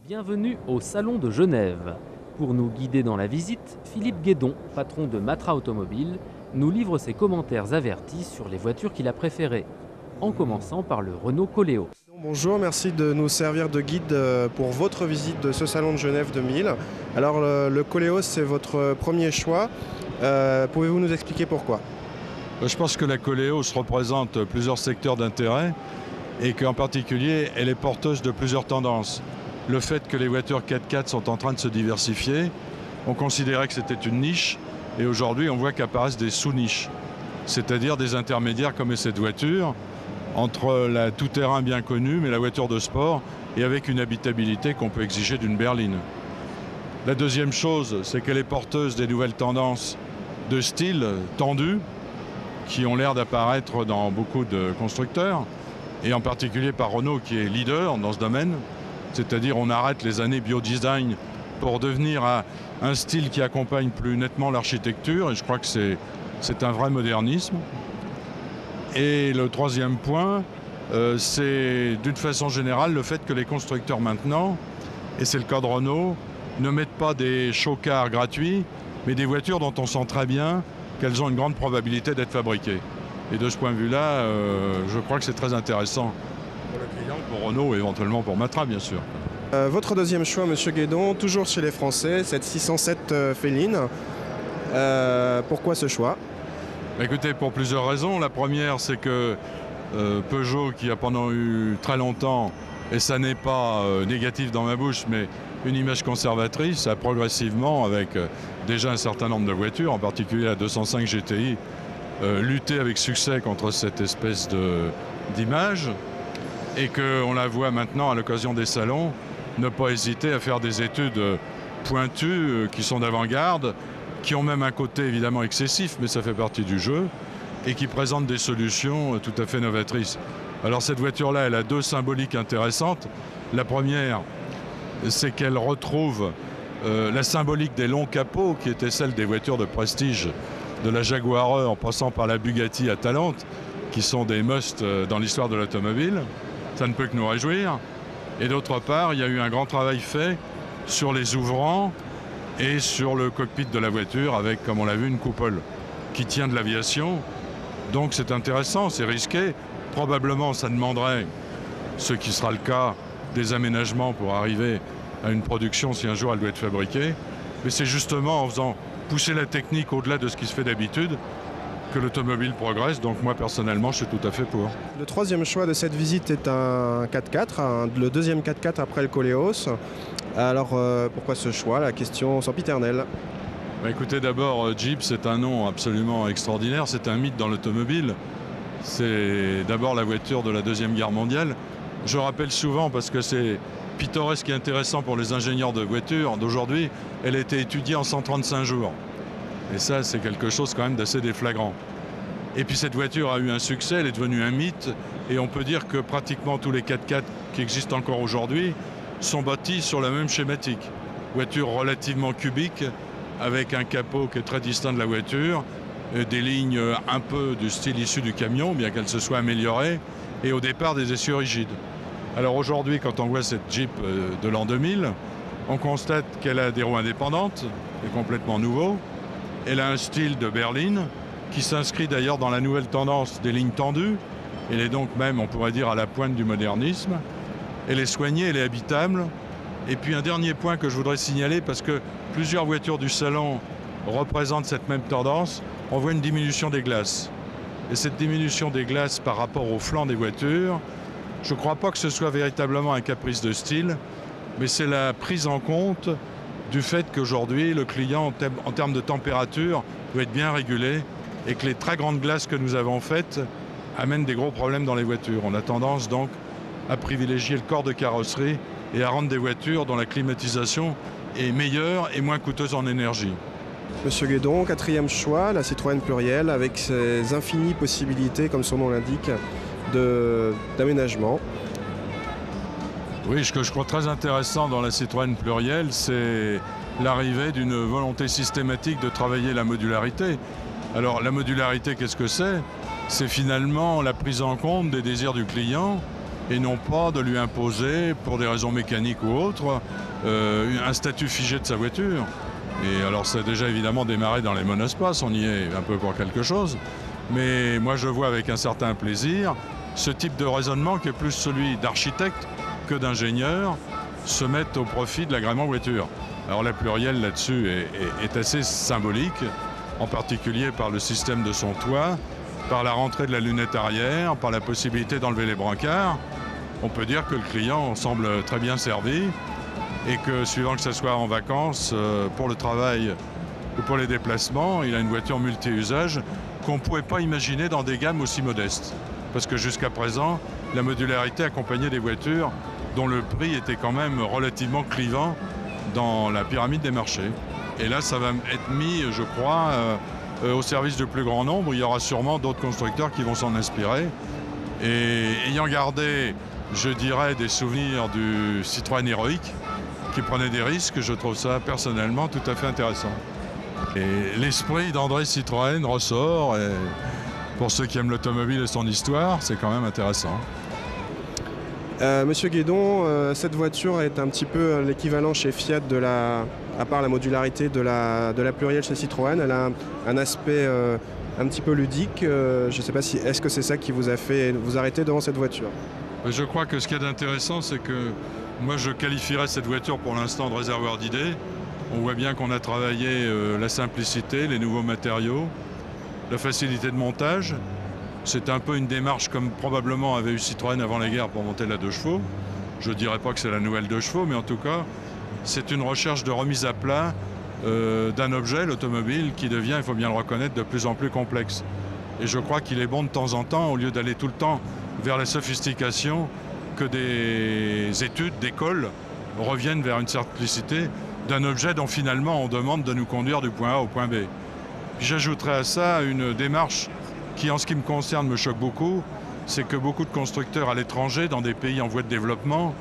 Bienvenue au Salon de Genève. Pour nous guider dans la visite, Philippe Guédon, patron de Matra Automobile, nous livre ses commentaires avertis sur les voitures qu'il a préférées, en commençant par le Renault Koleos. Bonjour, merci de nous servir de guide pour votre visite de ce Salon de Genève 2000. Alors le Koleos, c'est votre premier choix. Pouvez-vous nous expliquer pourquoi? Je pense que la Koleos représente plusieurs secteurs d'intérêt et qu'en particulier, elle est porteuse de plusieurs tendances. Le fait que les voitures 4x4 sont en train de se diversifier, on considérait que c'était une niche et aujourd'hui on voit qu'apparaissent des sous-niches, c'est-à-dire des intermédiaires comme est cette voiture, entre la tout-terrain bien connue mais la voiture de sport et avec une habitabilité qu'on peut exiger d'une berline. La deuxième chose, c'est qu'elle est porteuse des nouvelles tendances de style tendu qui ont l'air d'apparaître dans beaucoup de constructeurs et en particulier par Renault qui est leader dans ce domaine. C'est-à-dire on arrête les années biodesign pour devenir à un style qui accompagne plus nettement l'architecture et je crois que c'est un vrai modernisme. Et le troisième point, c'est d'une façon générale le fait que les constructeurs maintenant, et c'est le cas de Renault, ne mettent pas des show-cars gratuits, mais des voitures dont on sent très bien qu'elles ont une grande probabilité d'être fabriquées. Et de ce point de vue-là, je crois que c'est très intéressant pour le client, pour Renault et éventuellement pour Matra, bien sûr. Votre deuxième choix, Monsieur Guédon, toujours chez les Français, cette 607 Féline. Pourquoi ce choix? Écoutez, pour plusieurs raisons. La première, c'est que Peugeot, qui a pendant eu très longtemps, et ça n'est pas négatif dans ma bouche, mais une image conservatrice, a progressivement, avec déjà un certain nombre de voitures, en particulier la 205 GTI, lutté avec succès contre cette espèce d'image, et qu'on la voit maintenant à l'occasion des salons, ne pas hésiter à faire des études pointues qui sont d'avant-garde, qui ont même un côté évidemment excessif, mais ça fait partie du jeu, et qui présentent des solutions tout à fait novatrices. Alors cette voiture-là, elle a deux symboliques intéressantes. La première, c'est qu'elle retrouve la symbolique des longs capots, qui était celle des voitures de prestige de la Jaguar en passant par la Bugatti Atalante, qui sont des musts dans l'histoire de l'automobile. Ça ne peut que nous réjouir. Et d'autre part, il y a eu un grand travail fait sur les ouvrants et sur le cockpit de la voiture avec, comme on l'a vu, une coupole qui tient de l'aviation. Donc c'est intéressant, c'est risqué. Probablement, ça demanderait, ce qui sera le cas, des aménagements pour arriver à une production si un jour elle doit être fabriquée. Mais c'est justement en faisant pousser la technique au-delà de ce qui se fait d'habitude que l'automobile progresse, donc moi personnellement je suis tout à fait pour. Le troisième choix de cette visite est un 4x4, le deuxième 4x4 après le Koleos. Alors pourquoi ce choix? La question sempiternelle. Écoutez, d'abord Jeep, c'est un nom absolument extraordinaire, c'est un mythe dans l'automobile. C'est d'abord la voiture de la Deuxième Guerre mondiale. Je rappelle souvent, parce que c'est pittoresque et intéressant pour les ingénieurs de voitures d'aujourd'hui, elle a été étudiée en 135 jours. Et ça, c'est quelque chose quand même d'assez déflagrant. Et puis cette voiture a eu un succès, elle est devenue un mythe. Et on peut dire que pratiquement tous les 4x4 qui existent encore aujourd'hui sont bâtis sur la même schématique. Voiture relativement cubique, avec un capot qui est très distinct de la voiture, des lignes un peu du style issu du camion, bien qu'elle se soit améliorée, et au départ des essieux rigides. Alors aujourd'hui, quand on voit cette Jeep de l'an 2000, on constate qu'elle a des roues indépendantes, c'est complètement nouveau. Elle a un style de berline qui s'inscrit d'ailleurs dans la nouvelle tendance des lignes tendues. Elle est donc même, on pourrait dire, à la pointe du modernisme. Elle est soignée, elle est habitable. Et puis un dernier point que je voudrais signaler, parce que plusieurs voitures du salon représentent cette même tendance, on voit une diminution des glaces. Et cette diminution des glaces par rapport au flanc des voitures, je ne crois pas que ce soit véritablement un caprice de style, mais c'est la prise en compte du fait qu'aujourd'hui, le client, en termes de température, doit être bien régulé et que les très grandes glaces que nous avons faites amènent des gros problèmes dans les voitures. On a tendance donc à privilégier le corps de carrosserie et à rendre des voitures dont la climatisation est meilleure et moins coûteuse en énergie. Monsieur Guédon, quatrième choix, la Citroën Pluriel, avec ses infinies possibilités, comme son nom l'indique, d'aménagement. Oui, ce que je crois très intéressant dans la Citroën Pluriel, c'est l'arrivée d'une volonté systématique de travailler la modularité. Alors la modularité, qu'est-ce que c'est? C'est finalement la prise en compte des désirs du client et non pas de lui imposer, pour des raisons mécaniques ou autres, un statut figé de sa voiture. Et alors ça a déjà évidemment démarré dans les monospaces, on y est un peu pour quelque chose, mais moi je vois avec un certain plaisir ce type de raisonnement qui est plus celui d'architecte que d'ingénieur se mettre au profit de l'agrément voiture. Alors la plurielle là-dessus est assez symbolique, en particulier par le système de son toit, par la rentrée de la lunette arrière, par la possibilité d'enlever les brancards. On peut dire que le client semble très bien servi et que suivant que ce soit en vacances, pour le travail ou pour les déplacements, il a une voiture multi-usage qu'on ne pouvait pas imaginer dans des gammes aussi modestes. Parce que jusqu'à présent, la modularité accompagnait des voitures dont le prix était quand même relativement clivant dans la pyramide des marchés. Et là, ça va être mis, je crois, au service du plus grand nombre. Il y aura sûrement d'autres constructeurs qui vont s'en inspirer. Et ayant gardé, je dirais, des souvenirs du Citroën héroïque, qui prenait des risques, je trouve ça personnellement tout à fait intéressant. Et l'esprit d'André Citroën ressort, et pour ceux qui aiment l'automobile et son histoire, c'est quand même intéressant. Monsieur Guédon, cette voiture est un petit peu l'équivalent chez Fiat à part la modularité de la plurielle chez Citroën. Elle a un aspect un petit peu ludique. Je ne sais pas si est-ce que c'est ça qui vous a fait vous arrêter devant cette voiture. Je crois que ce qui est intéressant, c'est que moi je qualifierais cette voiture pour l'instant de réservoir d'idées. On voit bien qu'on a travaillé la simplicité, les nouveaux matériaux, la facilité de montage. C'est un peu une démarche comme probablement avait eu Citroën avant la guerre pour monter la 2 chevaux. Je ne dirais pas que c'est la nouvelle 2 chevaux, mais en tout cas, c'est une recherche de remise à plat d'un objet, l'automobile, qui devient, il faut bien le reconnaître, de plus en plus complexe. Et je crois qu'il est bon de temps en temps, au lieu d'aller tout le temps vers la sophistication, que des études, d'écoles reviennent vers une simplicité d'un objet dont finalement on demande de nous conduire du point A au point B. J'ajouterai à ça une démarche qui, en ce qui me concerne, me choque beaucoup, c'est que beaucoup de constructeurs à l'étranger, dans des pays en voie de développement,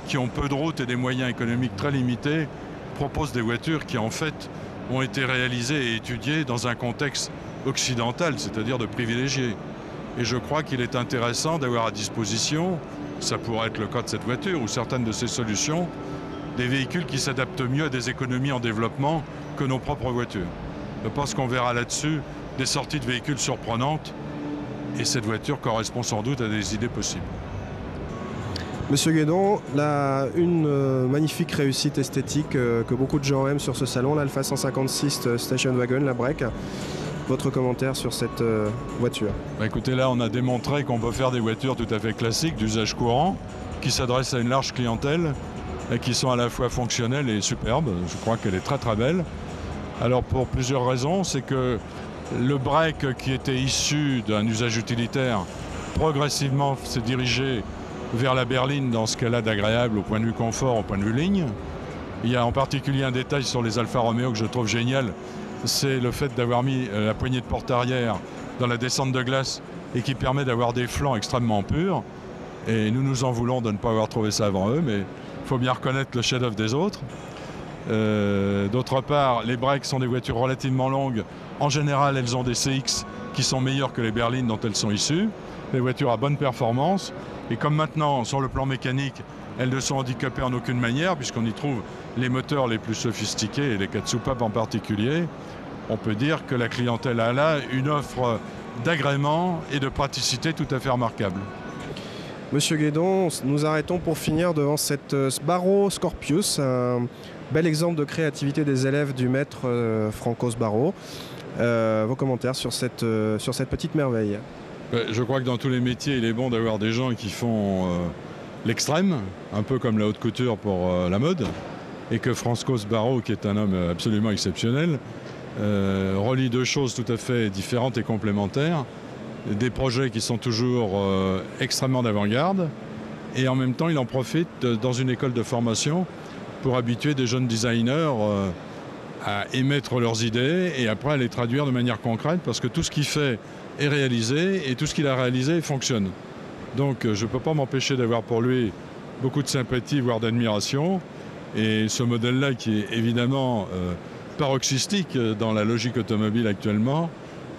qui ont peu de routes et des moyens économiques très limités, proposent des voitures qui, en fait, ont été réalisées et étudiées dans un contexte occidental, c'est-à-dire de privilégiés. Et je crois qu'il est intéressant d'avoir à disposition, ça pourrait être le cas de cette voiture ou certaines de ces solutions, des véhicules qui s'adaptent mieux à des économies en développement que nos propres voitures. Je pense qu'on verra là-dessus des sorties de véhicules surprenantes et cette voiture correspond sans doute à des idées possibles. Monsieur Guédon, une magnifique réussite esthétique que beaucoup de gens aiment sur ce salon, l'Alfa 156 Station Wagon, la break. Votre commentaire sur cette voiture? Écoutez, là on a démontré qu'on peut faire des voitures tout à fait classiques, d'usage courant, qui s'adressent à une large clientèle et qui sont à la fois fonctionnelles et superbes. Je crois qu'elle est très très belle. Alors pour plusieurs raisons, c'est que le break qui était issu d'un usage utilitaire progressivement s'est dirigé vers la berline dans ce qu'elle a d'agréable au point de vue confort, au point de vue ligne. Il y a en particulier un détail sur les Alfa Romeo que je trouve génial, c'est le fait d'avoir mis la poignée de porte arrière dans la descente de glace et qui permet d'avoir des flancs extrêmement purs. Et nous nous en voulons de ne pas avoir trouvé ça avant eux, mais il faut bien reconnaître le chef-d'œuvre des autres. D'autre part, les breaks sont des voitures relativement longues. En général, elles ont des CX qui sont meilleures que les berlines dont elles sont issues. Des voitures à bonne performance. Et comme maintenant, sur le plan mécanique, elles ne sont handicapées en aucune manière, puisqu'on y trouve les moteurs les plus sophistiqués, et les 4 soupapes en particulier, on peut dire que la clientèle a là une offre d'agrément et de praticité tout à fait remarquable. Monsieur Guédon, nous arrêtons pour finir devant cette Sbarro Scorpius, un bel exemple de créativité des élèves du maître Franco Sbarro. Vos commentaires sur cette petite merveille? Je crois que dans tous les métiers, il est bon d'avoir des gens qui font l'extrême, un peu comme la haute couture pour la mode, et que Franco Sbarro, qui est un homme absolument exceptionnel, relie deux choses tout à fait différentes et complémentaires, des projets qui sont toujours extrêmement d'avant-garde, et en même temps il en profite dans une école de formation pour habituer des jeunes designers à émettre leurs idées et après à les traduire de manière concrète, parce que tout ce qu'il fait est réalisé et tout ce qu'il a réalisé fonctionne. Donc je ne peux pas m'empêcher d'avoir pour lui beaucoup de sympathie, voire d'admiration. Et ce modèle-là, qui est évidemment paroxystique dans la logique automobile actuellement,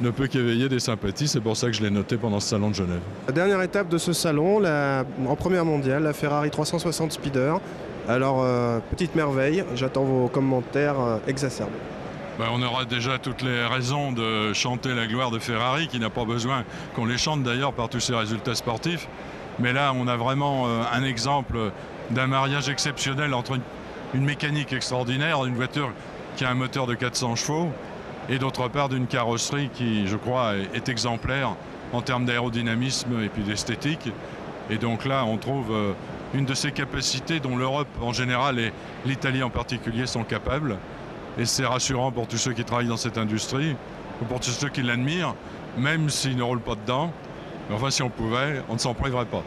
ne peut qu'éveiller des sympathies. C'est pour ça que je l'ai noté pendant ce salon de Genève. La dernière étape de ce salon, en première mondiale, la Ferrari 360 Speeder. Alors, petite merveille, j'attends vos commentaires exacerbés. On aura déjà toutes les raisons de chanter la gloire de Ferrari, qui n'a pas besoin qu'on les chante d'ailleurs par tous ses résultats sportifs. Mais là, on a vraiment un exemple d'un mariage exceptionnel entre une mécanique extraordinaire, une voiture qui a un moteur de 400 chevaux, et d'autre part d'une carrosserie qui, je crois, est exemplaire en termes d'aérodynamisme et puis d'esthétique. Et donc là, on trouve une de ces capacités dont l'Europe en général et l'Italie en particulier sont capables. Et c'est rassurant pour tous ceux qui travaillent dans cette industrie, ou pour tous ceux qui l'admirent, même s'ils ne roulent pas dedans. Mais enfin, si on pouvait, on ne s'en priverait pas.